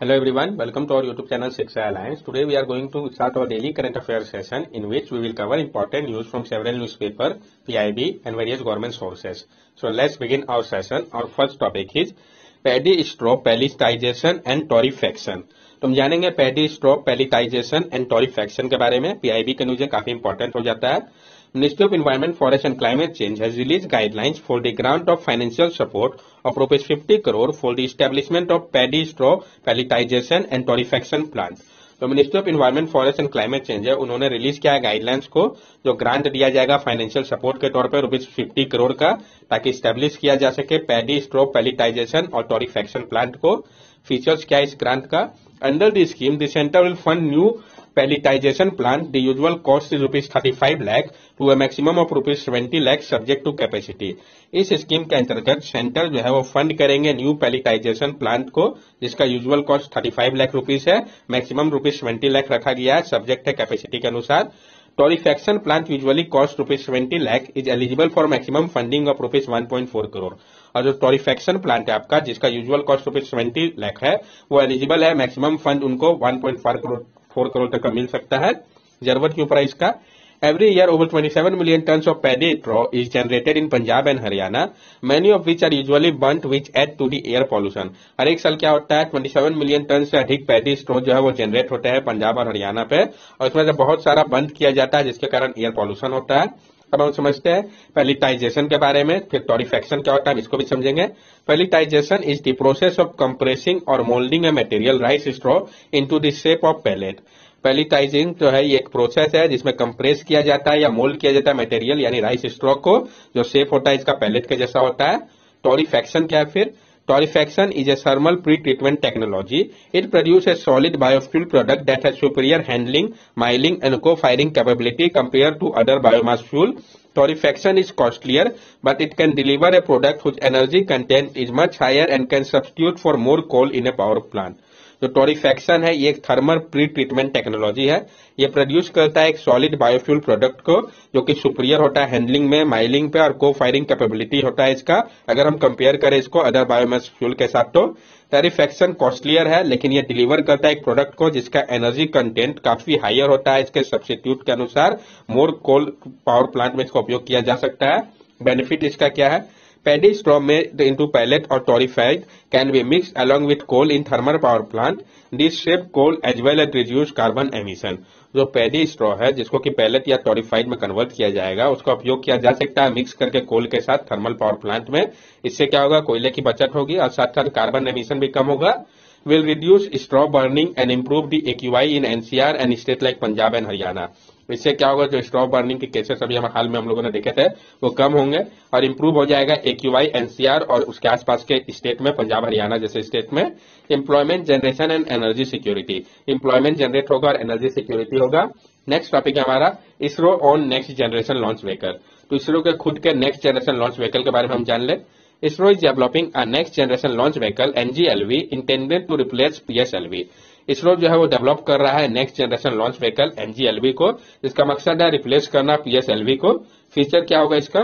Hello everyone, welcome to our YouTube channel Shiksha Alliance. Today we are going to start our daily current affairs session in which we will cover important news from several newspapers, PIB and various government sources. So let's begin our session. Our first topic is paddy straw pelletization and torrefaction. तो हम जानेंगे paddy straw pelletization and टॉरिफैक्शन के बारे में। PIB का news काफी important हो जाता है। Ministry of environment, forest and climate change has release guidelines for the grant of financial support of ₹50 crore for the establishment of paddy straw pelletization and torrefaction plant. तो ministry of environment, forest and climate change है, उन्होंने release किया है guidelines को, जो grant दिया जाएगा financial support के तौर पर ₹50 करोड़ का, ताकि स्टैब्लिश किया जा सके पैडी स्ट्रॉ पैलेटाइजेशन और टॉरिफैक्शन प्लांट को। फीचर्स क्या है इस ग्रांट का? Under the scheme, the center will fund new pelletization plant. The usual cost is ₹35 lakh to a maximum of ₹20 lakh subject to capacity. इस स्कीम के अंतर्गत सेंटर जो है वो फंड करेंगे न्यू पैलेटाइजेशन प्लांट को, जिसका यूजुअल कॉस्ट 35 लाख रुपीस है, मैक्सिमम ₹20 लाख रखा गया है, सब्जेक्ट है कैपेसिटी के अनुसार। Torrefaction plant usually cost ₹20 lakh is eligible for maximum funding of ₹1.4 crore. और जो टॉरिफैक्शन प्लांट है आपका, जिसका यूजुअल कॉस्ट ₹20 लाख है, वो एलिजिबल है, मैक्सिमम फंड उनको 1.4 करोड़ तक का मिल सकता है। जरूरत क्यों पड़ा इसका? Every year, over 27 million tons of paddy straw is generated in Punjab and Haryana, many of which are usually burnt, which add to the air pollution. हर एक साल क्या होता है, 27 मिलियन टन से अधिक पैडी स्ट्रॉ जो है वो जनरेट होता है पंजाब और हरियाणा पे, और इसमें से बहुत सारा बंद किया जाता है, जिसके कारण एयर पॉल्यूशन होता है। अब हम समझते हैं पैलेटाइजेशन के बारे में, फिर टॉरिफैक्शन क्या होता है इसको भी समझेंगे। Pelletization is the process of compressing और moulding a material rice straw into the shape of pellet. Pelletizing जो है ये एक प्रोसेस है जिसमें कंप्रेस किया जाता है या मोल्ड किया जाता है मटेरियल यानी राइस स्ट्रॉ को, जो शेप होता है इसका पैलेट के जैसा होता है। टॉरिफैक्शन क्या है फिर? Torrefaction is a thermal pre-treatment technology. It produces a solid biofuel product that has superior handling, miling, and co-firing capability compared to other biomass fuel. Torrefaction is costlier, but it can deliver a product whose energy content is much higher and can substitute for more coal in a power plant. जो टॉरिफैक्शन है ये एक thermal pre treatment technology है। ये produce करता है एक solid biofuel product को, जो कि सुपीरियर होता है हैंडलिंग में, माइलिंग पे, और को फायरिंग कैपेबिलिटी होता है इसका, अगर हम कंपेयर करें इसको अदर बायोमास फ्यूल के साथ। तो टॉरिफैक्शन कॉस्टलियर है, लेकिन ये डिलीवर करता है एक प्रोडक्ट को जिसका एनर्जी कंटेंट काफी हायर होता है इसके सब्स्टिट्यूट के अनुसार। मोर कोल पावर प्लांट में इसका उपयोग किया जा सकता है। बेनिफिट इसका क्या है? Paddy straw made into pellet or torrefied can be mixed along with coal in thermal power plant. This save coal as well as reduce carbon emission. जो पैडी स्ट्रॉ है, जिसको कि पैलेट या टॉरिफाइड में कन्वर्ट किया जाएगा, उसका उपयोग किया जा सकता है मिक्स करके कोल के साथ थर्मल पावर प्लांट में। इससे क्या होगा? कोयले की बचत होगी और साथ साथ कार्बन एमिशन भी कम होगा। Will reduce straw burning and improve the AQI in NCR and state like Punjab and Haryana. इससे क्या होगा? जो स्ट्रॉ बर्निंग के केसेस अभी हम हाल में हम लोगों ने देखे थे वो कम होंगे और इंप्रूव हो जाएगा AQI एनसीआर और उसके आसपास के स्टेट में, पंजाब हरियाणा जैसे स्टेट में। Employment generation and energy security, employment generate होगा और एनर्जी सिक्योरिटी होगा। नेक्स्ट टॉपिक है हमारा ISRO on next generation launch vehicle. तो इसरो के खुद के नेक्स्ट जनरेशन लॉन्च व्हीकल के बारे में हम जान ले। ISRO is developing a next generation launch vehicle NGLV intended to replace PSLV। ISRO जो है वो डेवलप कर रहा है next generation launch vehicle NGLV को, जिसका मकसद है रिप्लेस करना PSLV को। फीचर क्या होगा इसका?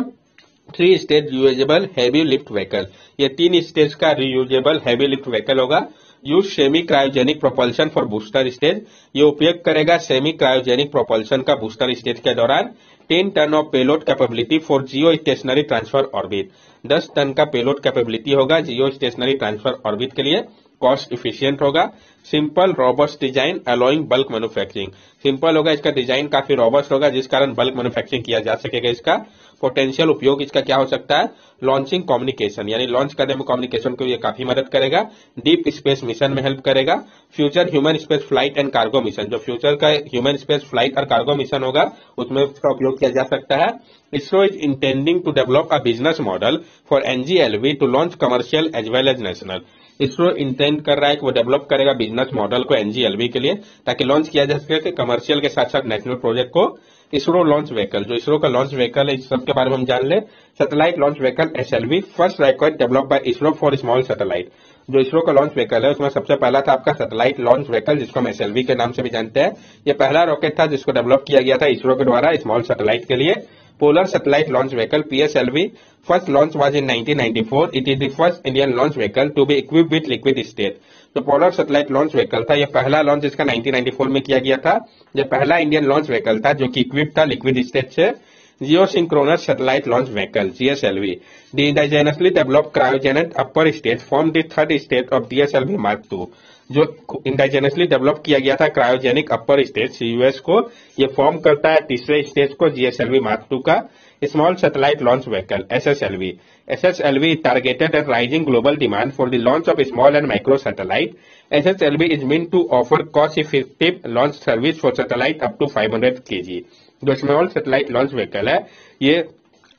3 stage reusable heavy lift vehicle. ये 3 स्टेज का रीयूजेबल हैवी लिफ्ट व्हीकल होगा। Use semi cryogenic propulsion for booster stage. ये उपयोग करेगा सेमी क्रायोजेनिक प्रोपल्शन का बूस्टर स्टेज के दौरान। 10 ton of payload capability for geostationary transfer orbit. 10 ton का पेलोड कैपेबिलिटी होगा जियो स्टेशनरी ट्रांसफर ऑर्बिट के लिए। कॉस्ट इफिशियंट होगा। Simple robust design allowing bulk manufacturing. Simple होगा, इसका डिजाइन काफी रॉबस्ट होगा, जिस कारण बल्क मैन्युफैक्चरिंग किया जा सकेगा इसका। पोटेंशियल उपयोग इसका क्या हो सकता है? लॉन्चिंग कम्युनिकेशन, यानी लॉन्च करने में कम्युनिकेशन को ये काफी मदद करेगा। डीप स्पेस मिशन में हेल्प करेगा। Future human space flight and cargo mission, जो फ्यूचर का ह्यूमन स्पेस फ्लाइट और कार्गो मिशन होगा उसमें इसका उपयोग किया जा सकता है। ISRO is intending to develop a business model for NGLV to launch commercial as well as national. ISRO intend कर रहा है कि वो डेवलप करेगा बिजनेस मॉडल को NGLV के लिए, ताकि लॉन्च किया जा सके कमर्शियल के साथ साथ नेशनल प्रोजेक्ट को। इसरो लॉन्च व्हीकल, जो इसरो का लॉन्च व्हीकल है, इस सब के बारे में हम जान ले। Satellite launch vehicle SLV, first rocket develop by ISRO for small satellite. जो इसरो का लॉन्च व्हीकल है उसमें सबसे पहला था आपका सैटेलाइट लॉन्च व्हीकल, जिसको हम SLV के नाम से भी जानते हैं। ये पहला रॉकेट था जिसको डेवलप किया गया था इसरो के द्वारा स्मॉल सैटेलाइट के लिए। Polar Satellite Launch Vehicle PSLV first launch was in 1994. It is the first Indian launch vehicle to be equipped with liquid stage. जो पोलर सैटेलाइट लॉन्च व्हीकल था, ये पहला लॉन्च इसका 1994 में किया गया था। ये पहला इंडियन लॉन्च व्हीकल था जो कि इक्विप था लिक्विड स्टेज से। Geosynchronous satellite launch vehicle GSLV, the indigenously developed cryogenic upper stage formed the third stage of DSLV Mark II। जो इंडाइजेनसली डेवलप किया गया था क्रायोजेनिक अपर स्टेज CUS को, ये फॉर्म करता है तीसरे स्टेज को GSLV Mark II का। Small satellite launch vehicle SSLV, SSLV is targeted at rising global demand for the launch of small and micro satellite। SSLV is meant to offer cost effective launch service for satellite up to 500 kg। जो small satellite launch vehicle है, ये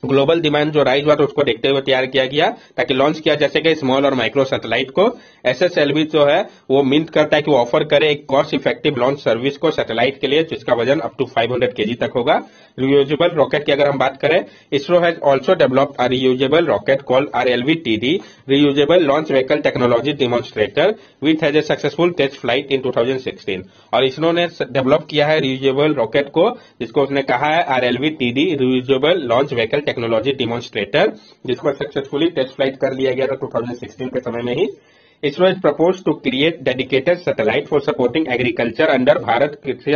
global demand जो rise हुआ तो उसको देखते हुए तैयार किया गया ताकि लॉन्च किया जा सके स्मॉल और माइक्रो सैटेलाइट को। SSLV जो है वो मिंट करता है कि वो ऑफर करे एक कॉस्ट इफेक्टिव लॉन्च सर्विस को सैटेलाइट के लिए जिसका वजन अप टू 500 kg तक होगा। रियूजेबल रॉकेट की अगर हम बात करें, ISRO has also developed a reusable rocket called RLV-TD, reusable launch vehicle technology demonstrator, which has a successful test flight in 2016। और इसरो ने डेवलप किया है रियूजेबल रॉकेट को जिसको उसने कहा है RLV-TD, reusable launch vehicle technology demonstrator, जिसको सक्सेसफुली टेस्ट फ्लाइट कर लिया गया था 2016 के समय में ही। ISRO has proposed to create dedicated satellite for supporting agriculture under Bharat Krishi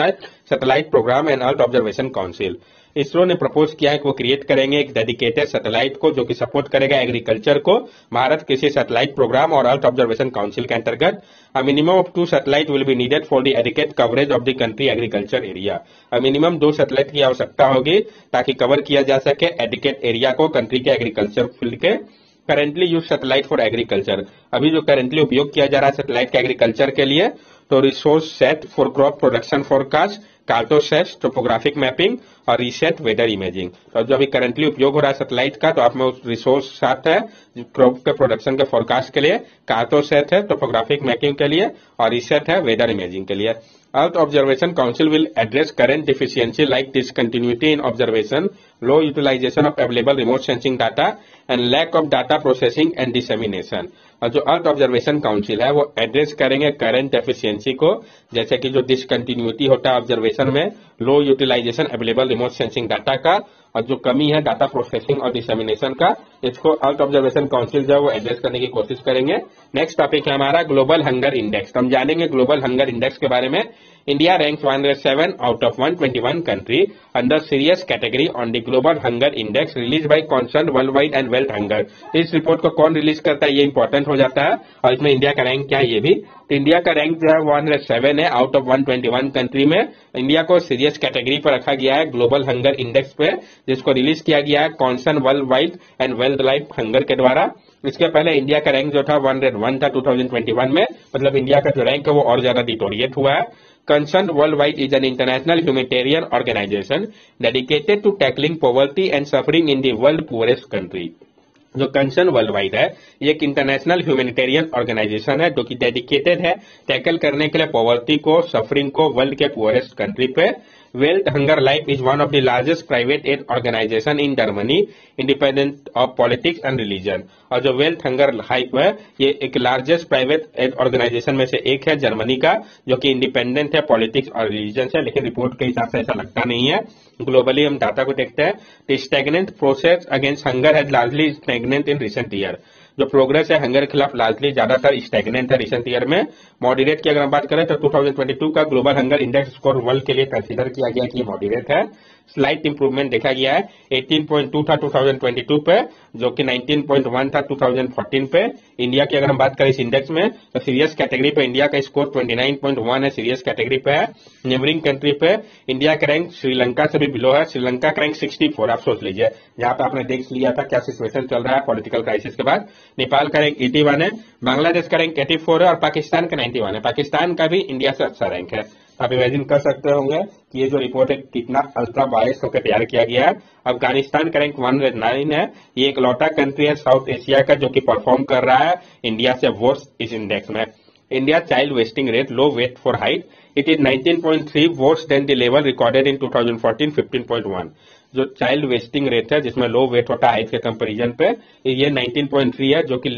satellite program and earth observation council. ISRO ने प्रपोज किया है कि वो क्रिएट करेंगे एक डेडिकेटेड सैटेलाइट को जो कि सपोर्ट करेगा एग्रीकल्चर को भारत कृषि सैटेलाइट प्रोग्राम और अर्थ ऑब्जर्वेशन काउंसिल के अंतर्गत। A minimum of 2 satellite will be needed for the adequate coverage of the country agriculture area. Minimum 2 satellite की आवश्यकता होगी ताकि कवर किया जा सके एडिकेट एरिया को कंट्री के एग्रीकल्चर फील्ड के। Currently use satellite for agriculture, अभी जो करेंटली उपयोग किया जा रहा है सैटेलाइट के एग्रीकल्चर के लिए, तो resource set for crop production forecast, Cartosat, topographic mapping और रीसेट वेदर इमेजिंग। तो जो अभी करंटली उपयोग हो रहा है सैटेलाइट का, तो आप में रिसोर्स सेट है क्रॉप के प्रोडक्शन के फोरकास्ट के लिए, कार्टोसेट है टोपोग्राफिक मैपिंग के लिए और रीसेट है वेदर इमेजिंग के लिए। Earth Observation Council will address current deficiency like discontinuity in observation, low utilization of available remote sensing data and lack of data processing and dissemination। और जो अर्थ observation council है वो एड्रेस करेंगे current deficiency को, जैसे कि जो डिसकंटिन्यूटी होता है ऑब्जर्वेशन में, low utilization available remote sensing data का और जो कमी है डाटा प्रोसेसिंग और डिसेमिनेशन का, इसको अर्थ ऑब्जर्वेशन काउंसिल जो है वो एड्रेस करने की कोशिश करेंगे। नेक्स्ट टॉपिक है हमारा ग्लोबल हंगर इंडेक्स। हम जानेंगे ग्लोबल हंगर इंडेक्स के बारे में। India ranks 107 out of 121 country under serious category on the global hunger index release by concern world wide and wealth hunger. इस रिपोर्ट को कौन रिलीज करता है ये इंपॉर्टेंट हो जाता है और इसमें इंडिया का रैंक क्या है ये भी। तो इंडिया का रैंक जो है 107 है आउट ऑफ 121 कंट्री में। इंडिया को सीरियस कैटेगरी पर रखा गया है ग्लोबल हंगर इंडेक्स पे, जिसको रिलीज किया गया है concern world wide and wealth life hunger के द्वारा। इसके पहले इंडिया का रैंक जो था 101 था 2021 में, मतलब इंडिया का जो रैंक है वो और ज्यादा डिटोरिएट हुआ है। Concerned Worldwide is an international humanitarian organization dedicated to tackling poverty and suffering in the world poorest country। जो कंसर्न वर्ल्ड वाइड है ये एक इंटरनेशनल ह्यूमैनिटेरियन ऑर्गेनाइजेशन है जो कि डेडिकेटेड है टैकल करने के लिए पॉवर्टी को, सफरिंग को वर्ल्ड के पुअरेस्ट कंट्री पे। Welthungerhilfe is one of the largest private aid organisation in Germany, independent of politics and religion. और जो वेल्थ हंगर लाइफ है ये एक लार्जेस्ट प्राइवेट एड ऑर्गेनाइजेशन में से एक है जर्मनी का, जो कि इंडिपेंडेंट है पॉलिटिक्स और रिलीजन से, लेकिन रिपोर्ट के हिसाब से ऐसा लगता नहीं है। ग्लोबली हम डाटा को देखते हैं, the stagnant process against hunger has largely stagnant in recent year. जो प्रोग्रेस है हंगर के खिलाफ लार्जली ज्यादातर स्टैग्नेंट है रिसेंट ईयर में। मॉडरेट की अगर हम बात करें तो 2022 का global hunger index score world के लिए कंसीडर किया गया कि ये मॉडरेट है। स्लाइट इंप्रूवमेंट देखा गया है, 18.2 था 2022 पे जो कि 19.1 था 2014 पे। इंडिया की अगर हम बात करें इस इंडेक्स में तो सीरियस कैटेगरी पे इंडिया का स्कोर 29.1 है, सीरियस कैटेगरी पे है। नेबरिंग कंट्री पे इंडिया का रैंक श्रीलंका से भी बिलो है, श्रीलंका का रैंक 64। आप सोच लीजिए, जहां पे आपने देख लिया था क्या सिचुएशन चल रहा है पॉलिटिकल क्राइसिस के बाद। नेपाल का रैंक 81 है, बांग्लादेश का रैंक 84 है और पाकिस्तान का 91 है। पाकिस्तान का भी इंडिया से अच्छा रैंक है। आप इमेजिन कर सकते होंगे कि ये जो रिपोर्ट है कितना अल्ट्रा बायस होकर तैयार किया गया है। अफगानिस्तान का रैंक 109 है, ये एक लौटा कंट्री है साउथ एशिया का जो कि परफॉर्म कर रहा है इंडिया से वर्स्ट इस इंडेक्स में। India child wasting rate low weight for height, it is 19.3 worse than the level recorded in 2014 15.1। जो चाइल्ड वेस्टिंग रेट है जिसमें लो वेट होता है हाइट के कंपैरिजन पे, ये 19.3 है जो कि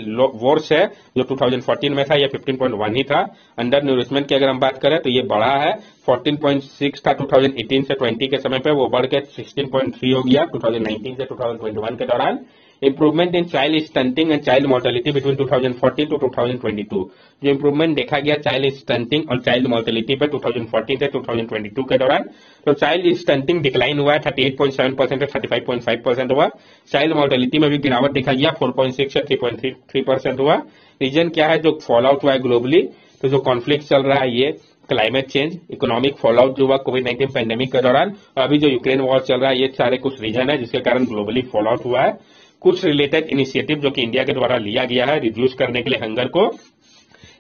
वर्स है, जो 2014 में था ये 15.1 ही था। अंडर न्यूरिशमेंट की अगर हम बात करें तो ये बढ़ा है, 14.6 था 2018 से 20 के समय पे, वो बढ़ के 16.3 हो गया 2019 से 2021 के दौरान। Improvement in child stunting and child mortality between 2014 to 2022। जो इंप्रूवमेंट देखा गया चाइल्ड स्टंटिंग और चाइल्ड मोर्टेलिटी पे 2014 से 2022 के दौरान, तो चाइल्ड स्टंटिंग डिक्लाइन हुआ है 38.7% से 35.5% हुआ। चाइल्ड मोर्टेलिटी में भी गिरावट देखा गया 4.6 से 3.3% हुआ। रीजन क्या है जो फॉल आउट हुआ है ग्लोबली, तो जो कॉन्फ्लिक्ट चल रहा है ये, climate change, economic fall out जो हुआ कोविड-19 पैंडेमिक के दौरान, और अभी जो यूक्रेन वॉर चल रहा है, ये सारे कुछ रीजन है जिसके कारण ग्लोबली फॉल आउट हुआ है। कुछ रिलेटेड इनिशिएटिव जो कि इंडिया के द्वारा लिया गया है रिड्यूस करने के लिए हंगर को,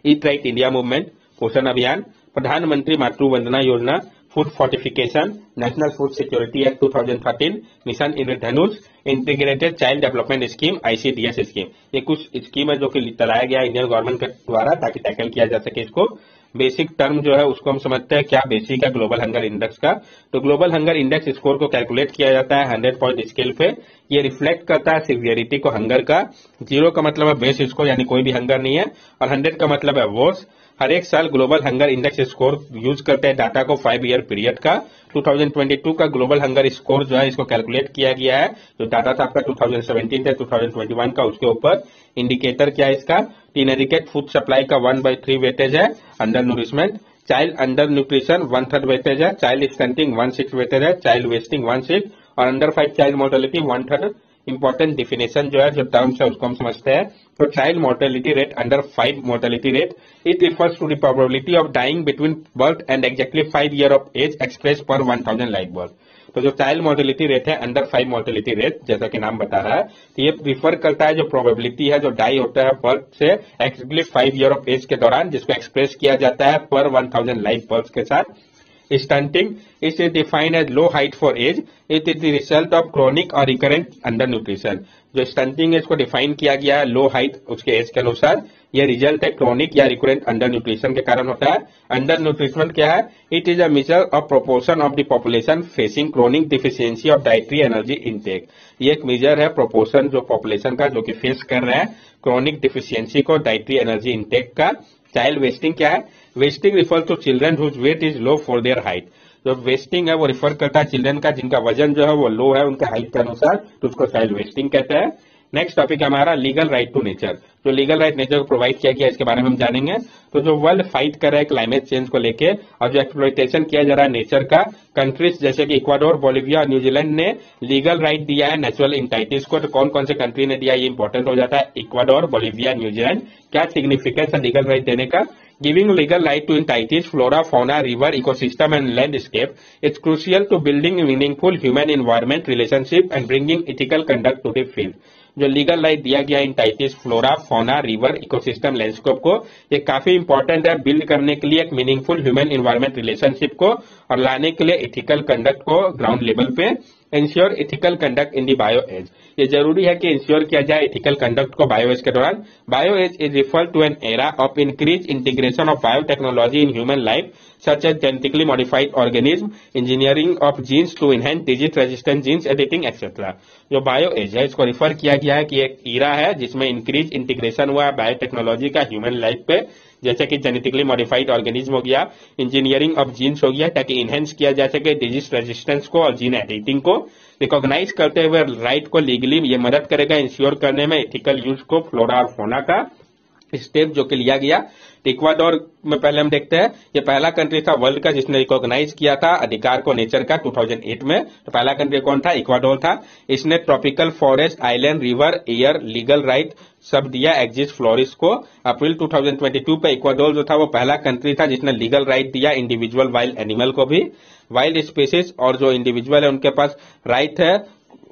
ईट राइट इंडिया मूवमेंट, पोषण अभियान, प्रधानमंत्री Matru Vandana Yojana, food fortification, national food security act 2013, mission Indradhanush, integrated child development scheme ICDS scheme. ये कुछ स्कीम है जो कि चलाया गया इंडियन गवर्नमेंट के द्वारा ताकि टैकल किया जा सके इसको। बेसिक टर्म जो है उसको हम समझते हैं क्या बेसिक है ग्लोबल हंगर इंडेक्स का। तो ग्लोबल हंगर इंडेक्स स्कोर को कैलकुलेट किया जाता है 100 पॉइंट स्केल पे। ये रिफ्लेक्ट करता है सिवियरिटी को हंगर का। 0 का मतलब है बेस स्कोर यानी कोई भी हंगर नहीं है, और 100 का मतलब है वर्स। हर एक साल global hunger index score use करते हैं डाटा को 5 ईयर पीरियड का। 2022 का ग्लोबल हंगर स्कोर जो है इसको कैलकुलेट किया गया है, जो डाटा था आपका 2017 से 2021 का, उसके ऊपर इंडिकेटर क्या है इसका, इनएडिक्वेट फूड सप्लाई का 1/3 वेटेज है, under nourishment, child under nutrition 1/3 weightage है, चाइल्ड स्टंटिंग 1/6 वेटेज है, चाइल्ड वेस्टिंग 1/6 और under 5 child mortality 1/3। Important definition जो है जो टर्म्स है उसको हम समझते हैं। तो child mortality rate under 5 mortality rate, it refers to the probability of dying between birth and exactly 5 year of age express per 1000 live birth. तो जो चाइल्ड मोर्टेलिटी रेट है अंडर 5 मोर्टेलिटी रेट, जैसा कि नाम बता रहा है, तो ये रिफर करता है जो प्रोबेबिलिटी है जो डाई होता है बर्थ से एक्जैक्टली 5 ईयर ऑफ एज के दौरान, जिसको एक्सप्रेस किया जाता है पर 1000 लाइव बर्थ के साथ। Stunting is defined as low height for age. It is the result of chronic or recurrent undernutrition. जो स्टंटिंग है इसको डिफाइन किया गया है लो हाइट उसके एज के अनुसार। ये रिजल्ट है क्रोनिक या रिकरेंट अंडर न्यूट्रिशन के कारण होता है। अंडर न्यूट्रिशन क्या है? It is a measure of proportion of the population facing chronic deficiency of dietary energy intake. ये एक मेजर है प्रोपोर्शन जो पॉपुलेशन का जो कि फेस कर रहा है क्रोनिक डिफिशियंसी को डाइटरी एनर्जी इनटेक का। चाइल्ड वेस्टिंग क्या है? Wasting refer to children whose weight is low for their height. जो वेस्टिंग है वो रिफर करता है चिल्ड्रन का जिनका वजन जो है वो लो है उनके हाइट के अनुसार, तो उसको चाइल्ड वेस्टिंग कहते हैं। नेक्स्ट टॉपिक है हमारा लीगल राइट टू नेचर। जो लीगल राइट नेचर को प्रोवाइड किया गया इसके बारे में हम जानेंगे। तो जो वर्ल्ड फाइट कर रहा है क्लाइमेट चेंज को लेके और जो एक्सप्लॉयटेशन किया जा रहा है नेचर का, कंट्रीज जैसे कि इक्वाडोर, बोलिविया और न्यूजीलैंड ने लीगल राइट दिया है नेचुरल इंटाइटिस को। तो कौन कौन से कंट्री ने दिया ये इंपॉर्टेंट हो जाता है, इक्वाडोर, बोलिविया, न्यूजीलैंड। क्या सिग्निफिकेंस है लीगल राइट देने का? Giving legal right to entities, flora, fauna, river, ecosystem and landscape, it's crucial to building meaningful human environment relationship and bringing ethical conduct to the field. जो legal right दिया गया entities, flora, fauna, river, ecosystem, landscape को, ये काफी important है build करने के लिए एक मीनिंगफुल ह्यूमन एनवायरमेंट रिलेशनशिप को और लाने के लिए एथिकल कंडक्ट को ग्राउंड लेवल पे। Ensure ethical conduct in the bio age, ये जरूरी है कि इंश्योर किया जाए एथिकल कंडक्ट को बायो एज के दौरान। Bio age is refer to an era of increase integration of biotechnology in human life such as genetically modified organism, engineering of genes to enhance disease resistant genes, editing etc. जो bio age है इसको refer किया गया है कि एक ईरा है जिसमें इंक्रीज इंटीग्रेशन हुआ है बायोटेक्नोलॉजी का ह्यूमन लाइफ पे, जैसे कि जेनेटिकली मॉडिफाइड ऑर्गेनिज्म हो गया, इंजीनियरिंग ऑफ जीन्स हो गया, ताकि इनहेंस किया जा सके डिजीज रेजिस्टेंस को और जीन एडिटिंग को। रिकॉग्नाइज करते हुए राइट को लीगली ये मदद करेगा इंश्योर करने में एथिकल यूज को फ्लोरा और फोना का। स्टेप जो कि लिया गया इक्वाडोर में पहले हम देखते हैं, ये पहला कंट्री था वर्ल्ड का जिसने रिकॉग्नाइज किया था अधिकार को नेचर का 2008 में। तो पहला कंट्री कौन था? इक्वाडोर था। इसने tropical forest, island, river, air, legal right सब दिया एक्जिस्ट फ्लोरिस को। अप्रैल 2022 पे इक्वाडोर जो था वो पहला कंट्री था जिसने लीगल राइट दिया इंडिविजुअल वाइल्ड एनिमल को भी। वाइल्ड स्पीसीज और जो इंडिविजुअल है उनके पास राइट है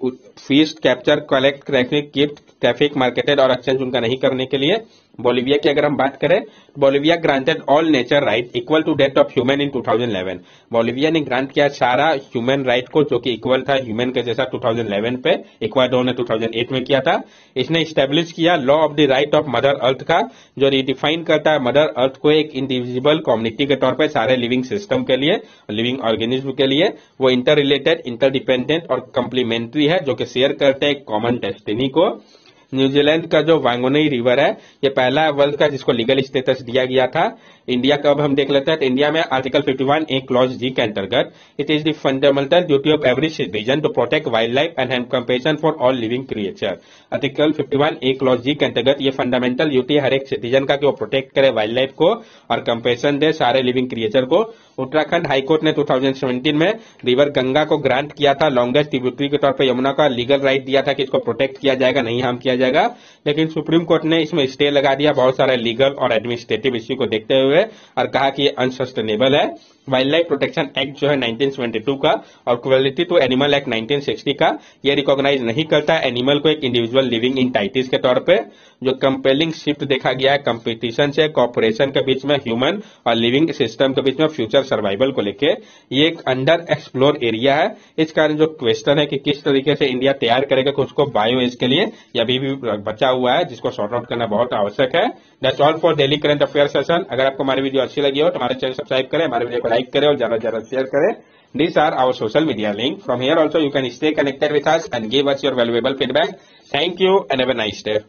feast, capture, collect, traffic, gift, traffic, marketed और एक्सचेंज उनका नहीं करने के लिए। बोलिविया की अगर हम बात करें, Bolivia granted all nature right equal to that of human in 2011। Bolivia ने ग्रांट किया सारा ह्यूमन राइट को जो कि इक्वल था ह्यूमन के जैसा 2011 पे। इक्वाडोर ने 2008 में किया था। इसने स्टैब्लिश किया law of the right of mother earth का, जो रिडिफाइन करता है मदर अर्थ को एक इंडिविजुअल कम्युनिटी के तौर पर सारे लिविंग सिस्टम के लिए, लिविंग ऑर्गेनिज्म के लिए। वो इंटर रिलेटेड, इंटरडिपेंडेंट और कम्प्लीमेंट्री है जो कि शेयर करते हैं कॉमन डेस्टिनी को। न्यूजीलैंड का जो वांगोनी रिवर है ये पहला वर्ल्ड का जिसको लीगल स्टेटस दिया गया था। इंडिया का अब हम देख लेते हैं। तो इंडिया में आर्टिकल 51A क्लॉज जी के अंतर्गत it is the fundamental duty of every citizen to protect wildlife and have compassion for all living creature. Article 51A clause G के अंतर्गत ये फंडामेंटल ड्यूटी हर एक सिटीजन का कि वो प्रोटेक्ट करे वाइल्ड लाइफ को और कंपैशन दे सारे लिविंग क्रिएचर को। उत्तराखंड हाईकोर्ट ने 2017 में रिवर गंगा को ग्रांट किया था लॉन्गेस्ट ट्रिब्यूटरी के तौर पर, यमुना का लीगल राइट दिया था कि इसको प्रोटेक्ट किया जाएगा, नहीं हार्म किया जाएगा। लेकिन सुप्रीम कोर्ट ने इसमें स्टे लगा दिया बहुत सारे लीगल और एडमिनिस्ट्रेटिव इश्यू को देखते हुए और कहा कि ये अनसस्टेनेबल है। वाइल्ड लाइफ प्रोटेक्शन एक्ट जो है 1972 का और क्रुएल्टी टू एनिमल एक्ट 1960 का ये रिकॉग्नाइज नहीं करता है एनिमल को एक इंडिविजुअल लिविंग इंटाइटीज के तौर पे। जो कंपेलिंग शिफ्ट देखा गया है कंपटीशन से कॉपरेशन के बीच में ह्यूमन और लिविंग सिस्टम के बीच में फ्यूचर सर्वाइवल को लेके, ये एक अंडर एक्सप्लोर एरिया है। इस कारण जो क्वेश्चन है कि किस तरीके से इंडिया तैयार करेगा कि उसको बायो एज के लिए ये अभी भी बचा हुआ है, जिसको सॉर्ट आउट करना बहुत आवश्यक है। That's all for daily current affair session. अगर आपको हमारी वीडियो अच्छी लगी हो तो हमारे चैनल सब्सक्राइब करें, हमारे वीडियो को लाइक करें और ज्यादा से ज्यादा शेयर करें। These are our social media link. From here also you can stay connected with us and give us your valuable feedback. Thank you and have a nice day.